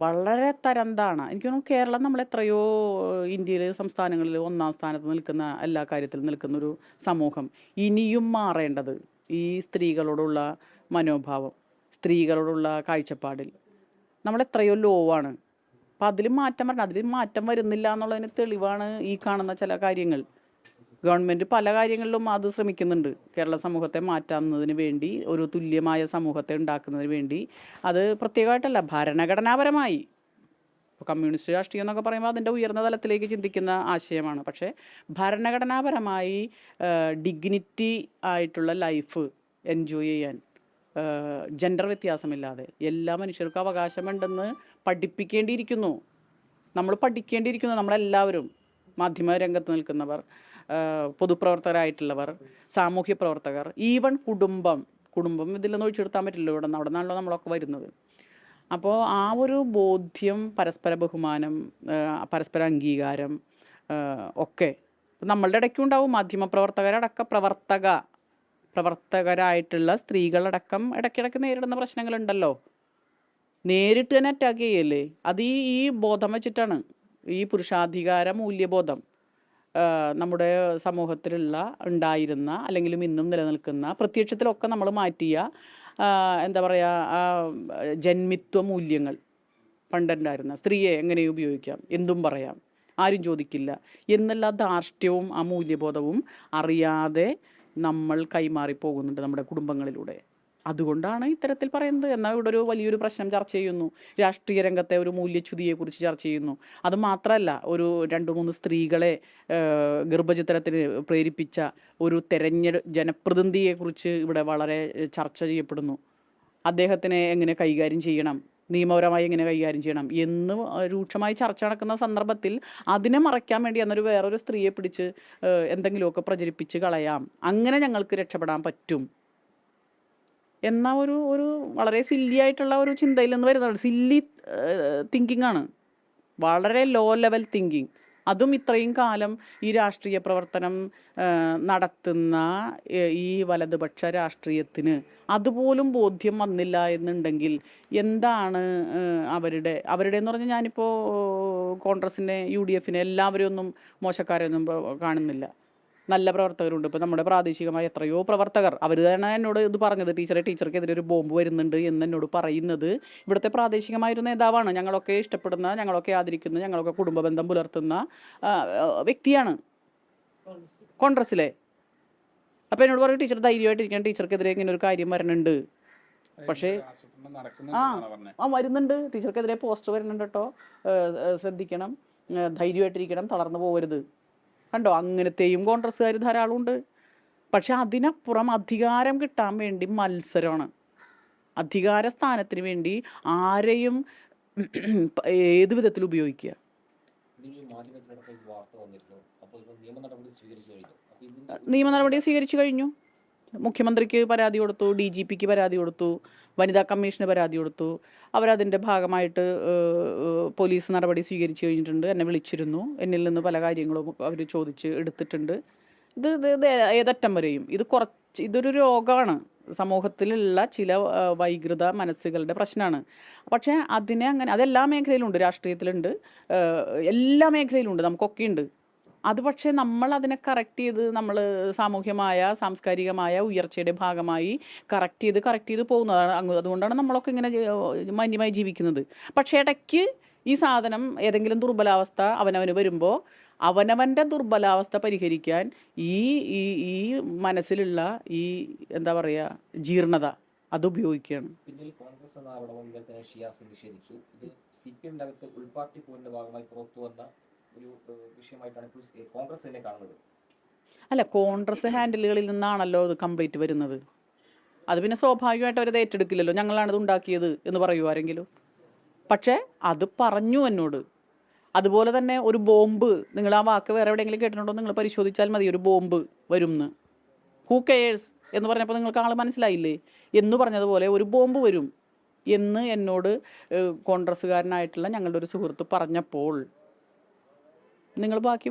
വളരെ തരംതാണ്. എനിക്ക് തോന്നുന്നു കേരളം നമ്മളെത്രയോ ഇന്ത്യയിലെ സംസ്ഥാനങ്ങളിൽ ഒന്നാം സ്ഥാനത്ത് നിൽക്കുന്ന എല്ലാ കാര്യത്തിലും നിൽക്കുന്നൊരു സമൂഹം. ഇനിയും മാറേണ്ടത് ഈ സ്ത്രീകളോടുള്ള മനോഭാവം, സ്ത്രീകളോടുള്ള കാഴ്ചപ്പാടിൽ നമ്മളെത്രയോ ലോ ആണ്. അപ്പം അതിലും മാറ്റം വരണം. അതിലും മാറ്റം വരുന്നില്ല എന്നുള്ളതിന് തെളിവാണ് ഈ കാണുന്ന ചില കാര്യങ്ങൾ. ഗവൺമെൻറ് പല കാര്യങ്ങളിലും അത് ശ്രമിക്കുന്നുണ്ട്. കേരള സമൂഹത്തെ മാറ്റുന്നതിന് വേണ്ടി, ഒരു തുല്യമായ സമൂഹത്തെ ഉണ്ടാക്കുന്നതിന് വേണ്ടി. അത് പ്രത്യേകമായിട്ടല്ല, ഭരണഘടനാപരമായി. ഇപ്പോൾ കമ്മ്യൂണിസ്റ്റ് രാഷ്ട്രീയം എന്നൊക്കെ പറയുമ്പോൾ അതിൻ്റെ ഉയർന്ന തലത്തിലേക്ക് ചിന്തിക്കുന്ന ആശയമാണ്. പക്ഷേ ഭരണഘടനാപരമായി ഡിഗ്നിറ്റി ആയിട്ടുള്ള ലൈഫ് എൻജോയ് ചെയ്യാൻ ജെൻഡർ വ്യത്യാസമില്ലാതെ എല്ലാ മനുഷ്യർക്കും അവകാശമുണ്ടെന്ന് പഠിപ്പിക്കേണ്ടിയിരിക്കുന്നു. നമ്മൾ പഠിക്കേണ്ടിയിരിക്കുന്നു, നമ്മളെല്ലാവരും. മാധ്യമ രംഗത്ത് നിൽക്കുന്നവർ, പൊതുപ്രവർത്തകരായിട്ടുള്ളവർ, സാമൂഹ്യ പ്രവർത്തകർ, ഈവൻ കുടുംബം ഇതിലൊന്നും ഒഴിച്ചെടുത്താൻ പറ്റില്ല. ഇവിടെ അവിടെ നിന്നാണല്ലോ നമ്മളൊക്കെ വരുന്നത്. അപ്പോൾ ആ ഒരു ബോധ്യം, പരസ്പര ബഹുമാനം, പരസ്പര അംഗീകാരം ഒക്കെ നമ്മളുടെ ഇടയ്ക്കും ഉണ്ടാവും. മാധ്യമപ്രവർത്തകരടക്കം പ്രവർത്തകരായിട്ടുള്ള സ്ത്രീകളടക്കം ഇടയ്ക്കിടയ്ക്ക് നേരിടുന്ന പ്രശ്നങ്ങളുണ്ടല്ലോ. നേരിട്ട് തന്നെ അറ്റാക്ക് ചെയ്യല്ലേ, അത് ഈ ബോധം വെച്ചിട്ടാണ്. ഈ പുരുഷാധികാര മൂല്യബോധം നമ്മുടെ സമൂഹത്തിലുള്ള ഉണ്ടായിരുന്ന, അല്ലെങ്കിലും ഇന്നും നിലനിൽക്കുന്ന, പ്രത്യക്ഷത്തിലൊക്കെ നമ്മൾ മാറ്റിയ എന്താ പറയുക, ജന്മിത്വ മൂല്യങ്ങൾ. പണ്ടുണ്ടായിരുന്ന സ്ത്രീയെ എങ്ങനെ ഉപയോഗിക്കാം, എന്തും പറയാം, ആരും ചോദിക്കില്ല എന്നുള്ള ധാർഷ്ട്യവും ആ മൂല്യബോധവും അറിയാതെ നമ്മൾ കൈമാറി പോകുന്നുണ്ട് നമ്മുടെ കുടുംബങ്ങളിലൂടെ. അതുകൊണ്ടാണ് ഇത്തരത്തിൽ പറയുന്നത്. എന്നാൽ ഇവിടെ ഒരു വലിയൊരു പ്രശ്നം ചർച്ച ചെയ്യുന്നു. രാഷ്ട്രീയ രംഗത്തെ ഒരു മൂല്യച്യുതിയെക്കുറിച്ച് ചർച്ച ചെയ്യുന്നു. അത് മാത്രമല്ല, ഒരു 2-3 സ്ത്രീകളെ ഗർഭചിത്രത്തിന് പ്രേരിപ്പിച്ച ഒരു ജനപ്രതിനിധിയെക്കുറിച്ച് ഇവിടെ വളരെ ചർച്ച ചെയ്യപ്പെടുന്നു. അദ്ദേഹത്തിനെ എങ്ങനെ കൈകാര്യം ചെയ്യണം, നിയമപരമായി എങ്ങനെ കൈകാര്യം ചെയ്യണം എന്ന് രൂക്ഷമായി ചർച്ച നടക്കുന്ന സന്ദർഭത്തിൽ അതിനെ മറയ്ക്കാൻ വേണ്ടി എന്നൊരു വേറൊരു സ്ത്രീയെ പിടിച്ച് എന്തെങ്കിലുമൊക്കെ പ്രചരിപ്പിച്ച് കളയാം, അങ്ങനെ ഞങ്ങൾക്ക് രക്ഷപ്പെടാൻ പറ്റും എന്ന ഒരു ഒരു വളരെ സില്ലി ആയിട്ടുള്ള ഒരു ചിന്തയിൽ നിന്ന് വരുന്നതാണ്. സില്ലി തിങ്കിങ് ആണ്, വളരെ ലോ ലെവൽ തിങ്കിങ്. അതും ഇത്രയും കാലം ഈ രാഷ്ട്രീയ പ്രവർത്തനം നടത്തുന്ന ഈ വലതുപക്ഷ രാഷ്ട്രീയത്തിന് അതുപോലും ബോധ്യം വന്നില്ല എന്നുണ്ടെങ്കിൽ എന്താണ് അവരുടെ എന്ന് പറഞ്ഞാൽ, ഞാനിപ്പോൾ കോൺഗ്രസിനെ, UDFനെ എല്ലാവരും ഒന്നും മോശക്കാരെയൊന്നും കാണുന്നില്ല. നല്ല പ്രവർത്തകരുണ്ട്. ഇപ്പോൾ നമ്മുടെ പ്രാദേശികമായ എത്രയോ പ്രവർത്തകർ, അവർ തന്നെ എന്നോട് ഇത് പറഞ്ഞത്, ടീച്ചർക്കെതിരെ ഒരു ബോംബ് വരുന്നുണ്ട് എന്ന് എന്നോട് പറയുന്നത് ഇവിടുത്തെ പ്രാദേശികമായൊരു നേതാവാണ്. ഞങ്ങളൊക്കെ ഇഷ്ടപ്പെടുന്ന, ഞങ്ങളൊക്കെ ആദരിക്കുന്ന, ഞങ്ങളൊക്കെ കുടുംബ ബന്ധം പുലർത്തുന്ന വ്യക്തിയാണ് കോൺഗ്രസ്സിലെ. അപ്പോൾ എന്നോട് പറയും, ടീച്ചർ ധൈര്യമായിട്ടിരിക്കണം, ടീച്ചർക്കെതിരെ ഇങ്ങനെ ഒരു കാര്യം വരുന്നുണ്ട്. പക്ഷേ വരുന്നുണ്ട്, ടീച്ചർക്കെതിരെ പോസ്റ്റർ വരുന്നുണ്ട് കേട്ടോ, ശ്രദ്ധിക്കണം, ധൈര്യമായിട്ടിരിക്കണം, തളർന്നു പോകരുത്. കണ്ടോ, അങ്ങനത്തെയും കോൺഗ്രസ്സുകാർ ധാരാളം ഉണ്ട്. പക്ഷെ അതിനപ്പുറം അധികാരം കിട്ടാൻ വേണ്ടി മത്സരമാണ്. അധികാര സ്ഥാനത്തിന് വേണ്ടി ആരെയും ഏത് വിധത്തിൽ ഉപയോഗിക്കുക. നിയമ നടപടി സ്വീകരിച്ചു കഴിഞ്ഞു. മുഖ്യമന്ത്രിക്ക് പരാതി കൊടുത്തു, DGPക്ക് പരാതി കൊടുത്തു, വനിതാ കമ്മീഷന് പരാതി കൊടുത്തു. അവരതിൻ്റെ ഭാഗമായിട്ട് പോലീസ് നടപടി സ്വീകരിച്ചു കഴിഞ്ഞിട്ടുണ്ട്. എന്നെ വിളിച്ചിരുന്നു, എന്നിൽ നിന്ന് പല കാര്യങ്ങളും അവർ ചോദിച്ച് എടുത്തിട്ടുണ്ട്. ഇത് ഏതറ്റം വരെയും ഇതൊരു രോഗമാണ്, സമൂഹത്തിലുള്ള ചില വൈകൃത മനസ്സുകളുടെ പ്രശ്നമാണ്. പക്ഷേ അതിനെ അങ്ങനെ, അതെല്ലാ മേഖലയിലുണ്ട്, രാഷ്ട്രീയത്തിലുണ്ട്, എല്ലാ മേഖലയിലുണ്ട്, നമുക്കൊക്കെ ഉണ്ട് അത്. പക്ഷേ നമ്മൾ അതിനെ കറക്റ്റ് ചെയ്ത്, നമ്മൾ സാമൂഹ്യമായ സാംസ്കാരികമായ ഉയർച്ചയുടെ ഭാഗമായി കറക്റ്റ് ചെയ്ത് പോകുന്നതാണ്. അതുകൊണ്ടാണ് നമ്മളൊക്കെ ഇങ്ങനെ മാന്യമായി ജീവിക്കുന്നത്. പക്ഷേ ഇടയ്ക്ക് ഈ സാധനം ഏതെങ്കിലും ദുർബലാവസ്ഥ അവനവന് വരുമ്പോൾ അവനവൻ്റെ ദുർബലാവസ്ഥ പരിഹരിക്കാൻ ഈ ഈ ഈ മനസ്സിലുള്ള ഈ എന്താ പറയുക, ജീർണത അത് ഉപയോഗിക്കുകയാണ്. പിന്നിൽ കോൺഗ്രസ് എന്ന ആരോപണം തന്നെ ഷിയാസ് നിഷേധിച്ചു. ഇത് CPM-ന്റെ അകത്ത് ഉൾപാർട്ടി പോരിന്റെ ഭാഗമായി പുറത്തു വന്ന ഒരു വിഷയമായിട്ടാണ് ഇപ്പോൾ കോൺഗ്രസ് തന്നെ കാണുന്നത്. അല്ല, കോൺഗ്രസ് ഹാൻഡിലുകളിൽ നിന്നാണല്ലോ ഇത് കംപ്ലീറ്റ് വരുന്നത്. അത് പിന്നെ സ്വാഭാവികമായിട്ട് അവരത് ഏറ്റെടുക്കില്ലല്ലോ. ഞങ്ങളാണിത് ഉണ്ടാക്കിയത് എന്ന് പറയൂ ആരെങ്കിലും. പക്ഷേ അത് പറഞ്ഞു എന്നോട്. അതുപോലെ തന്നെ ഒരു ബോംബ്, നിങ്ങൾ ആ വാക്ക് വേറെ എവിടെയെങ്കിലും കേട്ടിട്ടുണ്ടോ നിങ്ങൾ പരിശോധിച്ചാൽ മതി. ഒരു ബോംബ് വരും എന്ന്, ഹൂ കെയേഴ്സ് എന്ന് പറഞ്ഞപ്പോൾ നിങ്ങൾക്ക് ആൾ മനസ്സിലായില്ലേ എന്ന് പറഞ്ഞതുപോലെ ഒരു ബോംബ് വരും എന്ന് എന്നോട് കോൺഗ്രസ്സുകാരനായിട്ടുള്ള ഞങ്ങളുടെ ഒരു സുഹൃത്ത് പറഞ്ഞപ്പോൾ നിങ്ങൾ ബാക്കി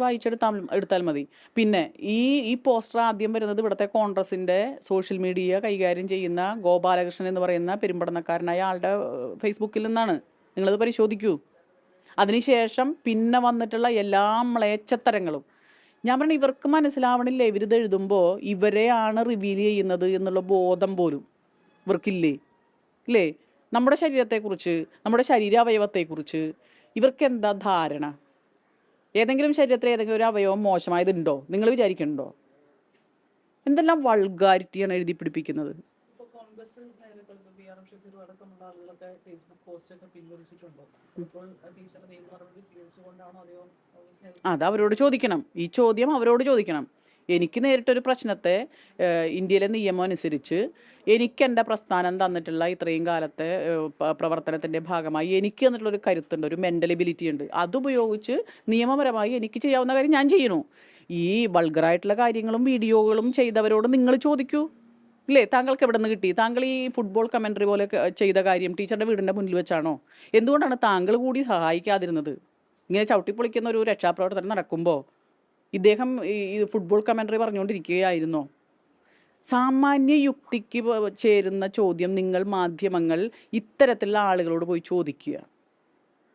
എടുത്താൽ മതി. പിന്നെ ഈ പോസ്റ്റർ ആദ്യം വരുന്നത് ഇവിടുത്തെ കോൺഗ്രസിൻ്റെ സോഷ്യൽ മീഡിയ കൈകാര്യം ചെയ്യുന്ന ഗോപാലകൃഷ്ണൻ എന്ന് പറയുന്ന പെരുമ്പടനക്കാരനായ ആളുടെ ഫേസ്ബുക്കിൽ നിന്നാണ്. നിങ്ങളത് പരിശോധിക്കൂ. അതിനുശേഷം പിന്നെ വന്നിട്ടുള്ള എല്ലാ മ്ലേച്ഛത്തരങ്ങളും ഞാൻ പറഞ്ഞു, ഇവർക്ക് മനസ്സിലാവണില്ലേ ഇവരിത് എഴുതുമ്പോൾ ഇവരെയാണ് റിവീൽ ചെയ്യുന്നത് എന്നുള്ള ബോധം പോലും ഇവർക്കില്ലേ? ഇല്ലേ? നമ്മുടെ ശരീരത്തെക്കുറിച്ച്, നമ്മുടെ ശരീരാവയവത്തെക്കുറിച്ച് ഇവർക്ക് എന്താ ധാരണ? ഏതെങ്കിലും ശരീരത്തിൽ ഏതെങ്കിലും ഒരു അവയവം മോശമായതുണ്ടോ നിങ്ങൾ വിചാരിക്കുന്നുണ്ടോ? എന്തെല്ലാം വൾഗാരിറ്റിയാണ് എഴുതി പിടിപ്പിക്കുന്നത്. അത് അവരോട് ചോദിക്കണം. ഈ ചോദ്യം അവരോട് ചോദിക്കണം. എനിക്ക് നേരിട്ടൊരു പ്രശ്നത്തെ ഇന്ത്യയിലെ നിയമം അനുസരിച്ച് എനിക്ക് എൻ്റെ പ്രസ്ഥാനം തന്നിട്ടുള്ള ഇത്രയും കാലത്തെ പ്രവർത്തനത്തിൻ്റെ ഭാഗമായി എനിക്ക് തന്നിട്ടുള്ളൊരു കരുത്തുണ്ട്, ഒരു മെൻ്റൽ എബിലിറ്റി ഉണ്ട്. അതുപയോഗിച്ച് നിയമപരമായി എനിക്ക് ചെയ്യാവുന്ന കാര്യം ഞാൻ ചെയ്യണു. ഈ വൾഗറായിട്ടുള്ള കാര്യങ്ങളും വീഡിയോകളും ചെയ്തവരോട് നിങ്ങൾ ചോദിക്കൂ. ഇല്ലേ? താങ്കൾക്ക് എവിടെ നിന്ന് കിട്ടി? താങ്കൾ ഈ ഫുട്ബോൾ കമൻട്രി പോലെ ചെയ്ത കാര്യം ടീച്ചറുടെ വീടിൻ്റെ മുന്നിൽ വെച്ചാണോ? എന്തുകൊണ്ടാണ് താങ്കൾ കൂടി സഹായിക്കാതിരുന്നത്? ഇങ്ങനെ ചവിട്ടിപ്പൊളിക്കുന്ന ഒരു രക്ഷാപ്രവർത്തനം നടക്കുമ്പോൾ ഇദ്ദേഹം ഈ ഫുട്ബോൾ കമൻട്രി പറഞ്ഞുകൊണ്ടിരിക്കുകയായിരുന്നോ? സാമാന്യ യുക്തിക്ക് ചേരുന്ന ചോദ്യം നിങ്ങൾ മാധ്യമങ്ങൾ ഇത്തരത്തിലുള്ള ആളുകളോട് പോയി ചോദിക്കുക.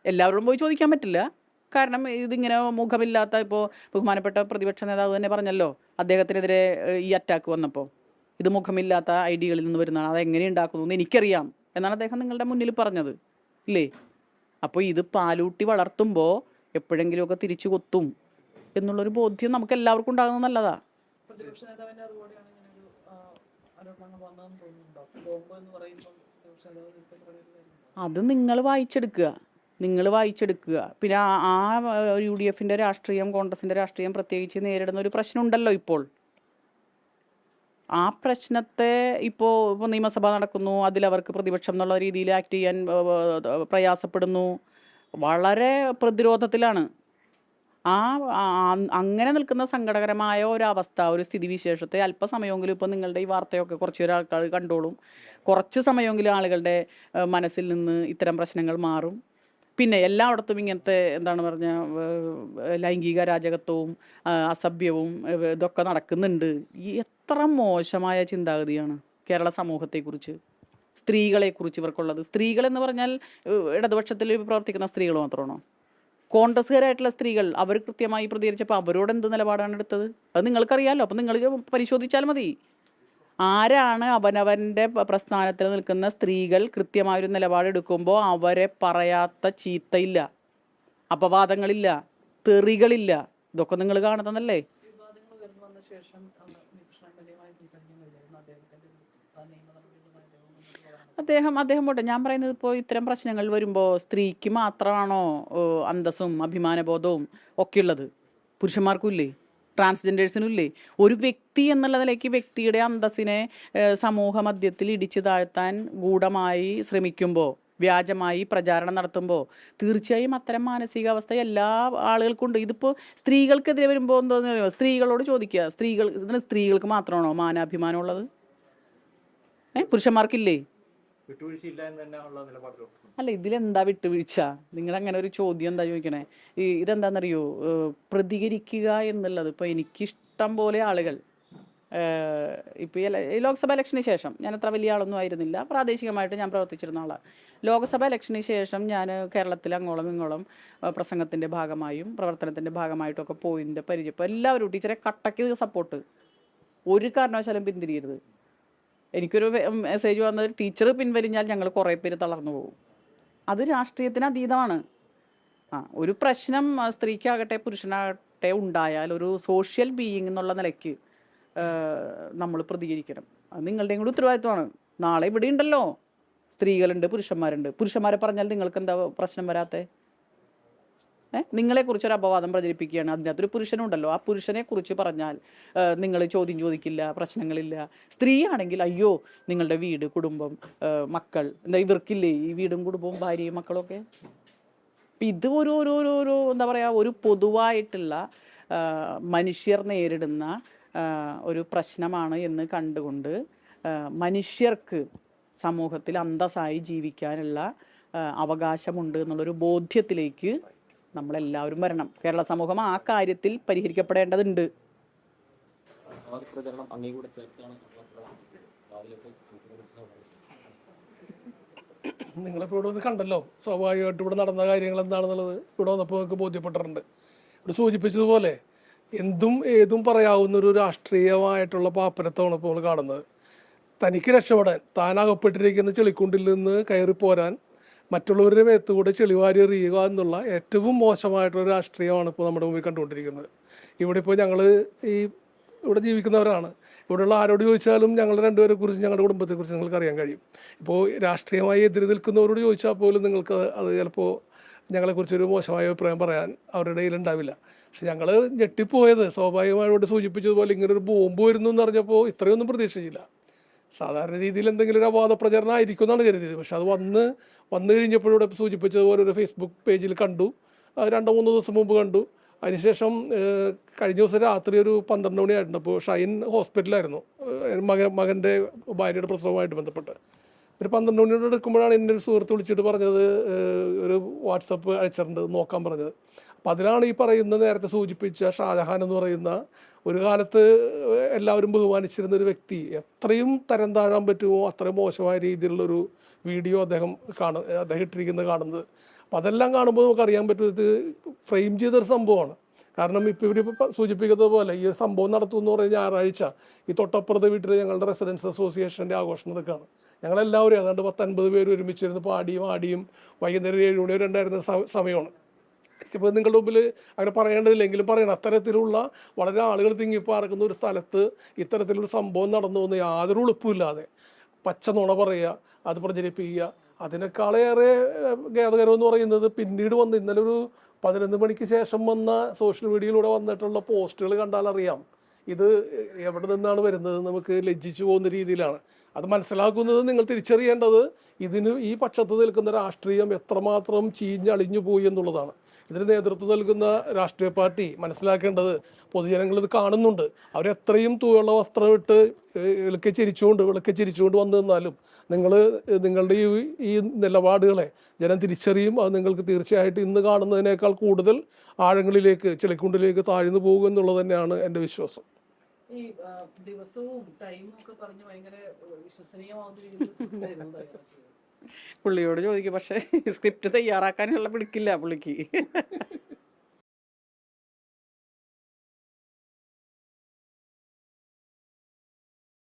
എല്ലാവരോടും പോയി ചോദിക്കാൻ പറ്റില്ല. കാരണം ഇതിങ്ങനെ മുഖമില്ലാത്ത, ഇപ്പോൾ ബഹുമാനപ്പെട്ട പ്രതിപക്ഷ നേതാവ് തന്നെ പറഞ്ഞല്ലോ, അദ്ദേഹത്തിനെതിരെ ഈ അറ്റാക്ക് വന്നപ്പോൾ ഇത് മുഖമില്ലാത്ത ഐഡികളിൽ നിന്ന് വരുന്നതാണ്, അതെങ്ങനെ ഉണ്ടാക്കുന്നു എന്ന് എനിക്കറിയാം എന്നാണ് അദ്ദേഹം നിങ്ങളുടെ മുന്നിൽ പറഞ്ഞത്. ഇല്ലേ? അപ്പോൾ ഇത് പാലൂട്ടി വളർത്തുമ്പോൾ എപ്പോഴെങ്കിലുമൊക്കെ തിരിച്ചു കൊത്തും എന്നുള്ളൊരു ബോധ്യം നമുക്ക് എല്ലാവർക്കും ഉണ്ടാകുന്നത് നല്ലതാ. അത് നിങ്ങൾ വായിച്ചെടുക്കുക. പിന്നെ ആ UDFിൻ്റെ രാഷ്ട്രീയം, കോൺഗ്രസിൻ്റെ രാഷ്ട്രീയം പ്രത്യേകിച്ച് നേരിടുന്ന ഒരു പ്രശ്നമുണ്ടല്ലോ ഇപ്പോൾ. ആ പ്രശ്നത്തെ ഇപ്പോൾ നിയമസഭ നടക്കുന്നു, അതിലവർക്ക് പ്രതിപക്ഷം എന്നുള്ള രീതിയിൽ ആക്ട് ചെയ്യാൻ പ്രയാസപ്പെടുന്നു, വളരെ പ്രതിരോധത്തിലാണ്. അങ്ങനെ നിൽക്കുന്ന സങ്കടകരമായ ഒരവസ്ഥ, ഒരു സ്ഥിതിവിശേഷത്തെ അല്പസമയമെങ്കിലും ഇപ്പോൾ നിങ്ങളുടെ ഈ വാർത്തയൊക്കെ കുറച്ച് ആൾക്കാർ കണ്ടോളും. കുറച്ച് സമയമെങ്കിലും ആളുകളുടെ മനസ്സിൽ നിന്ന് ഇത്തരം പ്രശ്നങ്ങൾ മാറും. പിന്നെ എല്ലായിടത്തും ഇങ്ങനത്തെ എന്താണ് പറഞ്ഞ ലൈംഗിക അരാജകത്വവും അസഭ്യവും ഇതൊക്കെ നടക്കുന്നുണ്ട്. ഈ എത്ര മോശമായ ചിന്താഗതിയാണ് കേരള സമൂഹത്തെക്കുറിച്ച്, സ്ത്രീകളെക്കുറിച്ച് ഇവർക്കുള്ളത്. സ്ത്രീകളെന്ന് പറഞ്ഞാൽ ഇടതുപക്ഷത്തിൽ പ്രവർത്തിക്കുന്ന സ്ത്രീകൾ മാത്രമാണോ? കോൺഗ്രസ്സുകാരായിട്ടുള്ള സ്ത്രീകൾ അവർ കൃത്യമായി പ്രതികരിച്ചപ്പോൾ അവരോട് എന്ത് നിലപാടാണ് എടുത്തത്? അത് നിങ്ങൾക്കറിയാമല്ലോ. അപ്പം നിങ്ങൾ പരിശോധിച്ചാൽ മതി. ആരാണ് അവനവൻ്റെ പ്രസ്ഥാനത്തിൽ നിൽക്കുന്ന സ്ത്രീകൾ കൃത്യമായൊരു നിലപാടെടുക്കുമ്പോൾ അവരെ പറയാത്ത ചീത്തയില്ല, അപവാദങ്ങളില്ല, തെറികളില്ല. ഇതൊക്കെ നിങ്ങൾ കാണുന്നതല്ലേ? അദ്ദേഹം പോട്ടെ, ഞാൻ പറയുന്നത് ഇപ്പോൾ ഇത്തരം പ്രശ്നങ്ങൾ വരുമ്പോൾ സ്ത്രീക്ക് മാത്രമാണോ അന്തസ്സും അഭിമാനബോധവും ഒക്കെ ഉള്ളത്? പുരുഷന്മാർക്കും ഇല്ലേ? ട്രാൻസ്ജെൻഡേഴ്സിനും ഇല്ലേ? ഒരു വ്യക്തി എന്നുള്ള നിലയ്ക്ക് വ്യക്തിയുടെ അന്തസ്സിനെ സമൂഹ മധ്യത്തിൽ ഇടിച്ചു താഴ്ത്താൻ ഗൂഢമായി ശ്രമിക്കുമ്പോൾ, വ്യാജമായി പ്രചാരണം നടത്തുമ്പോൾ തീർച്ചയായും അത്തരം മാനസികാവസ്ഥ എല്ലാ ആളുകൾക്കും ഉണ്ട്. ഇതിപ്പോൾ സ്ത്രീകൾക്കെതിരെ വരുമ്പോൾ എന്തോന്ന് പറയുമോ? സ്ത്രീകളോട് ചോദിക്കുക, സ്ത്രീകൾക്ക് മാത്രമാണോ മാനാഭിമാനം ഉള്ളത്? പുരുഷന്മാർക്കില്ലേ? അല്ല, ഇതിലെന്താ വിട്ടുവീഴ്ച? നിങ്ങൾ അങ്ങനെ ഒരു ചോദ്യം എന്താ ചോദിക്കണേ? ഇതെന്താണെന്നറിയോ, പ്രതികരിക്കുക എന്നുള്ളത്. ഇപ്പോൾ എനിക്കിഷ്ടം പോലെ ആളുകൾ ഇപ്പോൾ ഈ ലോക്സഭ ഇലക്ഷന് ശേഷം, ഞാൻ അത്ര വലിയ ആളൊന്നും ആയിരുന്നില്ല, പ്രാദേശികമായിട്ട് ഞാൻ പ്രവർത്തിച്ചിരുന്ന ആളാണ്. ലോക്സഭ ഇലക്ഷന് ശേഷം ഞാൻ കേരളത്തിൽ അങ്ങോളം ഇങ്ങോളം പ്രസംഗത്തിൻ്റെ ഭാഗമായും പ്രവർത്തനത്തിൻ്റെ ഭാഗമായിട്ടൊക്കെ പോയിൻ്റെ പരിചയം. ഇപ്പോൾ എല്ലാവരും ടീച്ചറെ കട്ടയ്ക്ക് സപ്പോർട്ട്, ഒരു കാരണവശാലും പിന്തിരിയരുത്. എനിക്കൊരു മെസ്സേജ് വന്നത്, ടീച്ചർ പിൻവലിഞ്ഞാൽ ഞങ്ങൾ കുറേ പേര് തളർന്നു പോകും. അത് രാഷ്ട്രീയത്തിന് അതീതമാണ്. ഒരു പ്രശ്നം സ്ത്രീക്കാകട്ടെ പുരുഷനാകട്ടെ ഉണ്ടായാൽ ഒരു സോഷ്യൽ ബീയിങ് എന്നുള്ള നിലയ്ക്ക് നമ്മൾ പ്രതികരിക്കണം. അത് നിങ്ങളുടെയും കൂടി ഉത്തരവാദിത്വമാണ്. നാളെ ഇവിടെ ഉണ്ടല്ലോ, സ്ത്രീകളുണ്ട്, പുരുഷന്മാരുണ്ട്. പുരുഷന്മാരെ പറഞ്ഞാൽ നിങ്ങൾക്ക് എന്താ പ്രശ്നം വരാത്തെ? നിങ്ങളെക്കുറിച്ചൊരു അപവാദം പ്രചരിപ്പിക്കുകയാണ്, അതിനകത്തൊരു പുരുഷനുണ്ടല്ലോ, ആ പുരുഷനെ കുറിച്ച് പറഞ്ഞാൽ നിങ്ങൾ ചോദ്യം ചോദിക്കില്ല, പ്രശ്നങ്ങളില്ല. സ്ത്രീ ആണെങ്കിൽ അയ്യോ നിങ്ങളുടെ വീട്, കുടുംബം, മക്കൾ, എന്താ ഇവർക്കില്ലേ ഈ വീടും കുടുംബവും ഭാര്യയും മക്കളൊക്കെ? ഇത് ഒരു എന്താ പറയുക, ഒരു പൊതുവായിട്ടുള്ള മനുഷ്യർ നേരിടുന്ന ഒരു പ്രശ്നമാണ് എന്ന് കണ്ടുകൊണ്ട് മനുഷ്യർക്ക് സമൂഹത്തിൽ അന്തസ്സായി ജീവിക്കാനുള്ള അവകാശമുണ്ട് എന്നുള്ളൊരു ബോധ്യത്തിലേക്ക് നമ്മളെല്ലാവരും വരണം. കേരള സമൂഹം ആ കാര്യത്തിൽ പരിഹരിക്കപ്പെടേണ്ടതുണ്ട്. നിങ്ങളിപ്പോൾ ഇവിടെ വന്ന് കണ്ടല്ലോ, സ്വാഭാവികമായിട്ട് ഇവിടെ നടന്ന കാര്യങ്ങൾ എന്താണെന്നുള്ളത് ഇവിടെ വന്നപ്പോൾ നിങ്ങൾക്ക് ബോധ്യപ്പെട്ടിട്ടുണ്ട്. ഇവിടെ സൂചിപ്പിച്ചതുപോലെ എന്തും ഏതും പറയാവുന്ന ഒരു രാഷ്ട്രീയമായിട്ടുള്ള പാപ്പരത്വമാണ് ഇപ്പോൾ നമ്മൾ കാണുന്നത്. തനിക്ക് രക്ഷപ്പെടാൻ, താൻ അകപ്പെട്ടിരിക്കുന്ന ചെളിക്കുണ്ടിൽ നിന്ന് കയറി പോരാൻ മറ്റുള്ളവരുടെ മേത്തുകൂടെ ചെളിവാരി എറിയുക എന്നുള്ള ഏറ്റവും മോശമായിട്ടുള്ള രാഷ്ട്രീയമാണ് ഇപ്പോൾ നമ്മുടെ മുമ്പിൽ കണ്ടുകൊണ്ടിരിക്കുന്നത്. ഇവിടെ ഇപ്പോൾ ഞങ്ങൾ ഈ ഇവിടെ ജീവിക്കുന്നവരാണ്. ഇവിടെയുള്ള ആരോട് ചോദിച്ചാലും ഞങ്ങളുടെ രണ്ടുപേരെ കുറിച്ച്, ഞങ്ങളുടെ കുടുംബത്തെക്കുറിച്ച് നിങ്ങൾക്ക് അറിയാൻ കഴിയും. ഇപ്പോൾ രാഷ്ട്രീയമായി എതിര് നിൽക്കുന്നവരോട് ചോദിച്ചാൽ പോലും നിങ്ങൾക്ക് അത് ചിലപ്പോൾ ഞങ്ങളെക്കുറിച്ചൊരു മോശമായ അഭിപ്രായം പറയാൻ അവരുടെ കയ്യിൽ ഉണ്ടാവില്ല. പക്ഷെ ഞങ്ങൾ ഞെട്ടിപ്പോയത് സ്വാഭാവികമായിട്ട് സൂചിപ്പിച്ചതുപോലെ ഇങ്ങനൊരു ബോംബ് വരുന്നു എന്ന് പറഞ്ഞപ്പോൾ ഇത്രയൊന്നും പ്രതീക്ഷിച്ചില്ല. സാധാരണ രീതിയിൽ എന്തെങ്കിലും ഒരു അവാദ പ്രചരണം ആയിരിക്കും എന്നാണ് കരുതിയത്. പക്ഷെ അത് വന്നു കഴിഞ്ഞപ്പോഴിവിടെ സൂചിപ്പിച്ചതുപോലെ ഒരു ഫേസ്ബുക്ക് പേജിൽ കണ്ടു, 2-3 ദിവസം മുമ്പ് കണ്ടു. അതിനുശേഷം കഴിഞ്ഞ ദിവസം രാത്രി ഒരു 12 മണിയായിരുന്നു. അപ്പോൾ ഷൈൻ ഹോസ്പിറ്റലായിരുന്നു, മകൻ്റെ ഭാര്യയുടെ പ്രസവമായിട്ട് ബന്ധപ്പെട്ട്. ഒരു 12 മണിയോട് എടുക്കുമ്പോഴാണ് എൻ്റെ ഒരു സുഹൃത്ത് വിളിച്ചിട്ട് പറഞ്ഞത്, ഒരു വാട്സപ്പ് അയച്ചിട്ടുണ്ട് നോക്കാൻ പറഞ്ഞത്. അപ്പം അതിലാണ് ഈ പറയുന്ന നേരത്തെ സൂചിപ്പിച്ച ഷാജഹാൻ എന്ന് പറയുന്ന ഒരു കാലത്ത് എല്ലാവരും ബഹുമാനിച്ചിരുന്ന ഒരു വ്യക്തി എത്രയും തരം താഴാൻ പറ്റുമോ അത്രയും മോശമായ രീതിയിലുള്ളൊരു വീഡിയോ അദ്ദേഹം ഇട്ടിരിക്കുന്നത് കാണുന്നത്. അപ്പം അതെല്ലാം കാണുമ്പോൾ നമുക്കറിയാൻ പറ്റും ഇത് ഫ്രെയിം ചെയ്തൊരു സംഭവമാണ്. കാരണം ഇപ്പോൾ ഇവർ സൂചിപ്പിക്കുന്നത് പോലെ ഈ ഒരു സംഭവം നടത്തുമെന്ന് പറയുന്ന ഞായറാഴ്ച ഈ തൊട്ടപ്പുറത്തെ വീട്ടിൽ ഞങ്ങളുടെ റെസിഡൻസ് അസോസിയേഷൻ്റെ ആഘോഷം നടക്കുകയാണ്. ഞങ്ങളെല്ലാവരും ഏതാണ്ട് 10-50 പേര് ഒരുമിച്ചിരുന്ന് പാടിയും വൈകുന്നേരം 7 മണി വരെ ഉണ്ടായിരുന്ന സമയമാണ്. ഇപ്പോൾ നിങ്ങളുടെ മുമ്പിൽ അങ്ങനെ പറയേണ്ടതില്ലെങ്കിലും പറയണം, അത്തരത്തിലുള്ള വളരെ ആളുകൾ തിങ്ങിപ്പാർക്കുന്ന ഒരു സ്ഥലത്ത് ഇത്തരത്തിലൊരു സംഭവം നടന്നു എന്ന് യാതൊരു എളുപ്പമില്ലാതെ പച്ച നുണ പറയുക, അത് പ്രചരിപ്പിക്കുക. അതിനേക്കാളേറെ ഖേദകരം എന്ന് പറയുന്നത് പിന്നീട് ഇന്നലെ ഒരു 11 മണിക്ക് ശേഷം വന്ന സോഷ്യൽ മീഡിയയിലൂടെ വന്നിട്ടുള്ള പോസ്റ്റുകൾ കണ്ടാൽ അറിയാം ഇത് എവിടെ നിന്നാണ് വരുന്നത്. നമുക്ക് ലജ്ജിച്ചു പോകുന്ന രീതിയിലാണ് അത് മനസ്സിലാക്കുന്നത്. നിങ്ങൾ തിരിച്ചറിയേണ്ടത് ഈ പക്ഷത്ത് നിൽക്കുന്ന രാഷ്ട്രീയം എത്രമാത്രം ചീഞ്ഞളിഞ്ഞു പോയി എന്നുള്ളതാണ്. ഇതിന് നേതൃത്വം നൽകുന്ന രാഷ്ട്രീയ പാർട്ടി മനസ്സിലാക്കേണ്ടത് പൊതുജനങ്ങൾ ഇത് കാണുന്നുണ്ട്. അവരെത്രയും തൂവെള്ള വസ്ത്രം ഇട്ട് വിളക്കെ ചിരിച്ചുകൊണ്ട് വന്നു നിന്നാലും നിങ്ങളുടെ ഈ നിലപാടുകളെ ജനം തിരിച്ചറിയും. അത് നിങ്ങൾക്ക് തീർച്ചയായിട്ടും ഇന്ന് കാണുന്നതിനേക്കാൾ കൂടുതൽ ആഴങ്ങളിലേക്ക്, ചെളിക്കുണ്ടിലേക്ക് താഴ്ന്നു പോകും എന്നുള്ളത് തന്നെയാണ് എൻ്റെ വിശ്വാസം. ഈ ദിവസവും ടൈമും ഒക്കെ പറഞ്ഞ് ഭയങ്കര വിശ്വസനീയമാവുന്ന പുള്ളിയോട് ചോദിക്കും. പക്ഷേ സ്ക്രിപ്റ്റ് തയ്യാറാക്കാനുള്ള പിടിക്കില്ല പുള്ളിക്ക്.